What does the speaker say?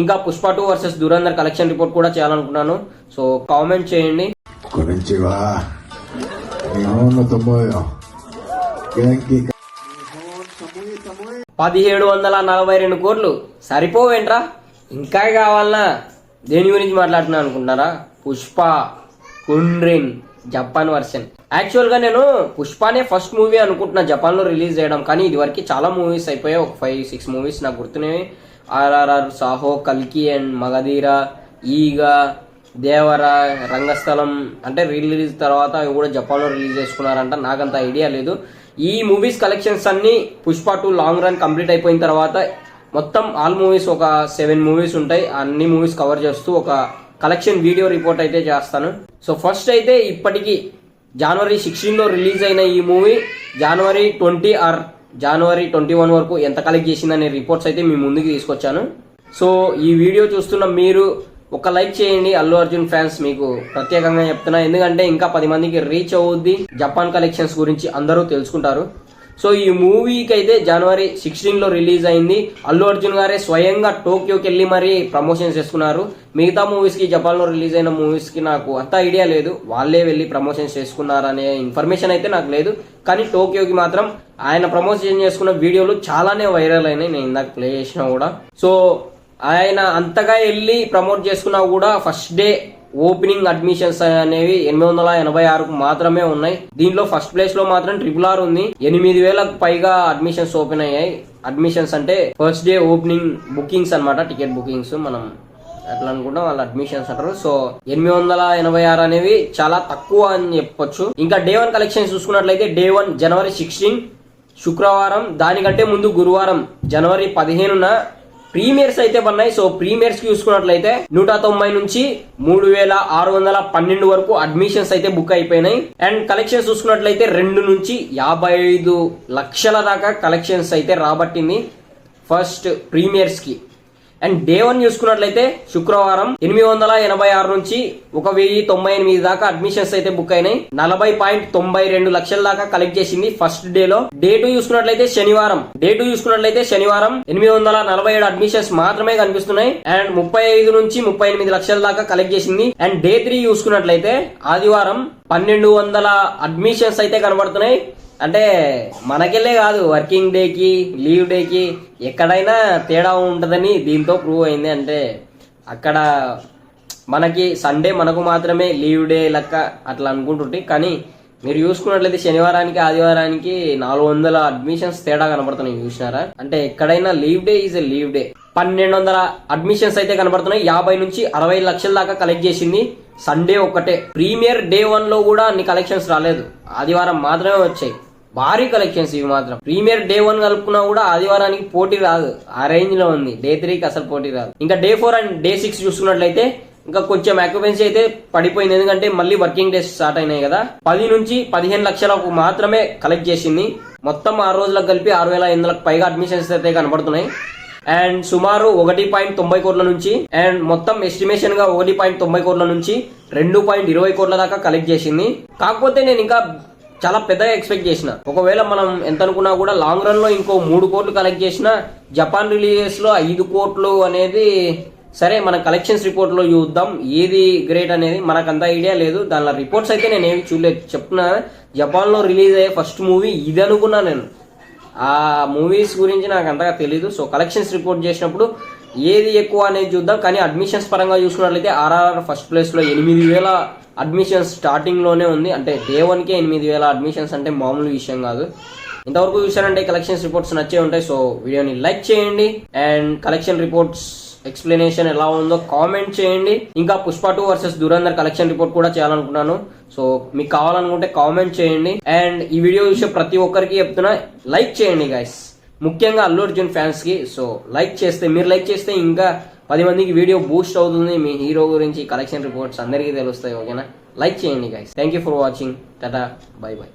ఇంకా Pushpa 2 versus Dhurandhar collection report కూడా చేయాలనుకున్నాను. సో కామెంట్ చేయండి. 1742 కోట్లు సరిపోవేంట్రా, ఇంకా కావాలనా? దేని గురించి మాట్లాడుతున్నా అనుకుంటున్నారా? పుష్ప కుండ్రిన్ జపాన్ వర్షన్. యాక్చువల్ గా నేను పుష్పనే ఫస్ట్ మూవీ అనుకుంటున్నా జపాన్ లో రిలీజ్ చేయడం, కానీ ఇది వరకు చాలా మూవీస్ అయిపోయాయి. ఒక 5-6 మూవీస్ నాకు గుర్తున్నాయి. RRR, సాహో, కల్కి అండ్ మగధీర, ఈగ, దేవర, రంగస్థలం అంటే రిలీజ్ తర్వాత అవి కూడా జపాన్ లో రిలీజ్ చేసుకున్నారంట. నాకంత ఐడియా లేదు. ఈ మూవీస్ కలెక్షన్స్ అన్ని పుష్ప 2 లాంగ్ రన్ కంప్లీట్ అయిపోయిన తర్వాత మొత్తం ఆల్ మూవీస్ ఒక 7 మూవీస్ ఉంటాయి. అన్ని మూవీస్ కవర్ చేస్తూ ఒక కలెక్షన్ వీడియో రిపోర్ట్ అయితే చేస్తాను. సో ఫస్ట్ అయితే ఇప్పటికి జనవరి 16 లో రిలీజ్ అయిన ఈ మూవీ జనవరి 20 ఆర్ జనవరి 21 వరకు ఎంత కలెక్ట్ చేసిందనే రిపోర్ట్స్ అయితే మీ ముందుకు తీసుకొచ్చాను. సో ఈ వీడియో చూస్తున్న మీరు ఒక లైక్ చేయండి. అల్లు అర్జున్ ఫ్యాన్స్ మీకు ప్రత్యేకంగా చెప్తున్నా, ఎందుకంటే ఇంకా 10 మందికి రీచ్ అవుద్ది. జపాన్ కలెక్షన్స్ గురించి అందరూ తెలుసుకుంటారు. సో ఈ మూవీకి అయితే జనవరి 16 లో రిలీజ్ అయింది. అల్లు అర్జున్ గారే స్వయంగా టోక్యోకి వెళ్ళి మరీ ప్రమోషన్స్ చేసుకున్నారు. మిగతా మూవీస్ కి జపాన్ లో రిలీజ్ అయిన మూవీస్ కి నాకు అంత ఐడియా లేదు, వాళ్ళే వెళ్ళి ప్రమోషన్స్ చేసుకున్నారనే ఇన్ఫర్మేషన్ అయితే నాకు లేదు. కానీ టోక్యోకి మాత్రం ఆయన ప్రమోషన్ చేసుకున్న వీడియోలు చాలానే వైరల్ అయినాయి. నేను ఇందాక ప్లే చేసినా కూడా. సో ఆయన అంతగా వెళ్ళి ప్రమోట్ చేసుకున్నా కూడా ఫస్ట్ డే ఓపెనింగ్ అడ్మిషన్స్ అనేవి 886కు మాత్రమే ఉన్నాయి. దీంట్లో ఫస్ట్ ప్లేస్ లో మాత్రం RRR ఉంది. 8,000కు పైగా అడ్మిషన్స్ ఓపెన్ అయ్యాయి. అడ్మిషన్స్ అంటే ఫస్ట్ డే ఓపెనింగ్ బుకింగ్స్ అన్నమాట, టికెట్ బుకింగ్స్ మనం ఎట్లా అనుకుంటాం వాళ్ళ అడ్మిషన్స్ అంటారు. సో 886 అనేవి చాలా తక్కువ అని చెప్పొచ్చు. ఇంకా డే 1 కలెక్షన్స్ చూసుకున్నట్లయితే డే 1 జనవరి 16 శుక్రవారం, దానికంటే ముందు గురువారం జనవరి 15న ప్రీమియర్స్ అయితే పన్నాయి. సో ప్రీమియర్స్ కి చూసుకున్నట్లయితే 190 నుంచి 3,612 వరకు అడ్మిషన్స్ అయితే బుక్ అయిపోయినాయి. అండ్ కలెక్షన్స్ చూసుకున్నట్లయితే 2 నుంచి 55 లక్షల దాకా కలెక్షన్స్ అయితే రాబట్టింది ఫస్ట్ ప్రీమియర్స్ కి. అండ్ డే 1 చూసుకున్నట్లయితే శుక్రవారం 886 నుంచి 1,098 దాకా అడ్మిషన్స్ అయితే బుక్ అయినాయి. 40.92 లక్షల దాకా కలెక్ట్ చేసింది ఫస్ట్ డే లో. డే 2 చూసుకున్నట్లయితే శనివారం 847 అడ్మిషన్స్ మాత్రమే కనిపిస్తున్నాయి. అండ్ 35 నుంచి 38 లక్షల దాకా కలెక్ట్ చేసింది. అండ్ డే 3 చూసుకున్నట్లయితే ఆదివారం 1,200 అడ్మిషన్స్ అయితే కనబడుతున్నాయి. అంటే మనకెళ్ళే కాదు, వర్కింగ్ డేకి లీవ్ డేకి ఎక్కడైనా తేడా ఉంటుందని దీంతో ప్రూవ్ అయింది. అంటే అక్కడ మనకి సండే మనకు మాత్రమే లీవ్ డే లెక్క అట్లా అనుకుంటుంటే, కానీ మీరు చూసుకున్నట్లయితే శనివారానికి ఆదివారానికి 400 అడ్మిషన్స్ తేడా కనబడుతున్నాయి. చూసినారా? అంటే ఎక్కడైనా leave day is a leave day. 1,200 admissions అయితే కనబడుతున్నాయి. 50 నుంచి 60 లక్షల దాకా కలెక్ట్ చేసింది సండే ఒక్కటే. ప్రీమియర్ డే 1 లో కూడా అన్ని కలెక్షన్స్ రాలేదు, ఆదివారం మాత్రమే వచ్చాయి. భారీ కలెక్షన్స్ ఇవి మాత్రం. ప్రీమియర్ డే 1 కలుపుకున్నా కూడా ఆదివారానికి పోటీ రాదు, ఆ రేంజ్ లో ఉంది. డే 3కి అసలు పోటీ రాదు. ఇంకా డే 4 అండ్ డే 6 చూసుకున్నట్లయితే ఇంకా కొంచెం ఆక్యుపెన్సీ అయితే పడిపోయింది, ఎందుకంటే మళ్ళీ వర్కింగ్ డేస్ స్టార్ట్ అయినాయి కదా. 10 నుంచి 15 లక్షలకు మాత్రమే కలెక్ట్ చేసింది. మొత్తం 6 రోజులకు కలిపి 6,500లకు పైగా అడ్మిషన్స్ అయితే కనబడుతున్నాయి. అండ్ సుమారు 1.90 కోట్ల నుంచి అండ్ మొత్తం ఎస్టిమేషన్ గా 1.90 కోట్ల నుంచి 2.20 కోట్ల దాకా కలెక్ట్ చేసింది. కాకపోతే నేను ఇంకా చాలా పెద్దగా ఎక్స్పెక్ట్ చేసిన. ఒకవేళ మనం ఎంత అనుకున్నా కూడా లాంగ్ రన్ లో ఇంకో 3 కోట్లు కలెక్ట్ చేసిన జపాన్ రిలీజెస్ లో 5 కోట్లు అనేది సరే మన కలెక్షన్స్ రిపోర్ట్ లో చూద్దాం ఏది గ్రేట్ అనేది. మనకు అంత ఐడియా లేదు, దానిలో రిపోర్ట్స్ అయితే నేను ఏమి చూడలేదు. చెప్తున్నా, జపాన్ లో రిలీజ్ అయ్యే ఫస్ట్ మూవీ ఇది అనుకున్నా నేను. ఆ మూవీస్ గురించి నాకు అంతగా తెలీదు. సో కలెక్షన్స్ రిపోర్ట్ చేసినప్పుడు ఏది ఎక్కువ అనేది చూద్దాం. కానీ అడ్మిషన్స్ పరంగా చూసుకున్నట్లయితే RRR ఫస్ట్ ప్లేస్ లో 8,000 అడ్మిషన్స్ స్టార్టింగ్ లోనే ఉంది. అంటే డే 1కే 8,000 అడ్మిషన్స్ అంటే మామూలు విషయం కాదు. ఇంతవరకు చూసారంటే కలెక్షన్స్ రిపోర్ట్స్ నచ్చే ఉంటాయి. సో వీడియోని లైక్ చేయండి అండ్ కలెక్షన్ రిపోర్ట్స్ ఎక్స్ప్లెనేషన్ ఎలా ఉందో కామెంట్ చేయండి. ఇంకా Pushpa 2 versus Dhurandhar collection report కూడా చేయాలనుకున్నాను. సో మీకు కావాలనుకుంటే కామెంట్ చేయండి. అండ్ ఈ వీడియో చూసే ప్రతి ఒక్కరికి చెప్తున్నా, లైక్ చేయండి గైస్, ముఖ్యంగా అల్లు అర్జున్ ఫ్యాన్స్ కి. సో మీరు లైక్ చేస్తే ఇంకా 10 మందికి వీడియో బూస్ట్ అవుతుంది. మీ హీరో గురించి కలెక్షన్ రిపోర్ట్స్ అందరికీ తెలుస్తాయి. ఓకేనా? లైక్ చేయండి guys. Thank you for watching. Tata, by by.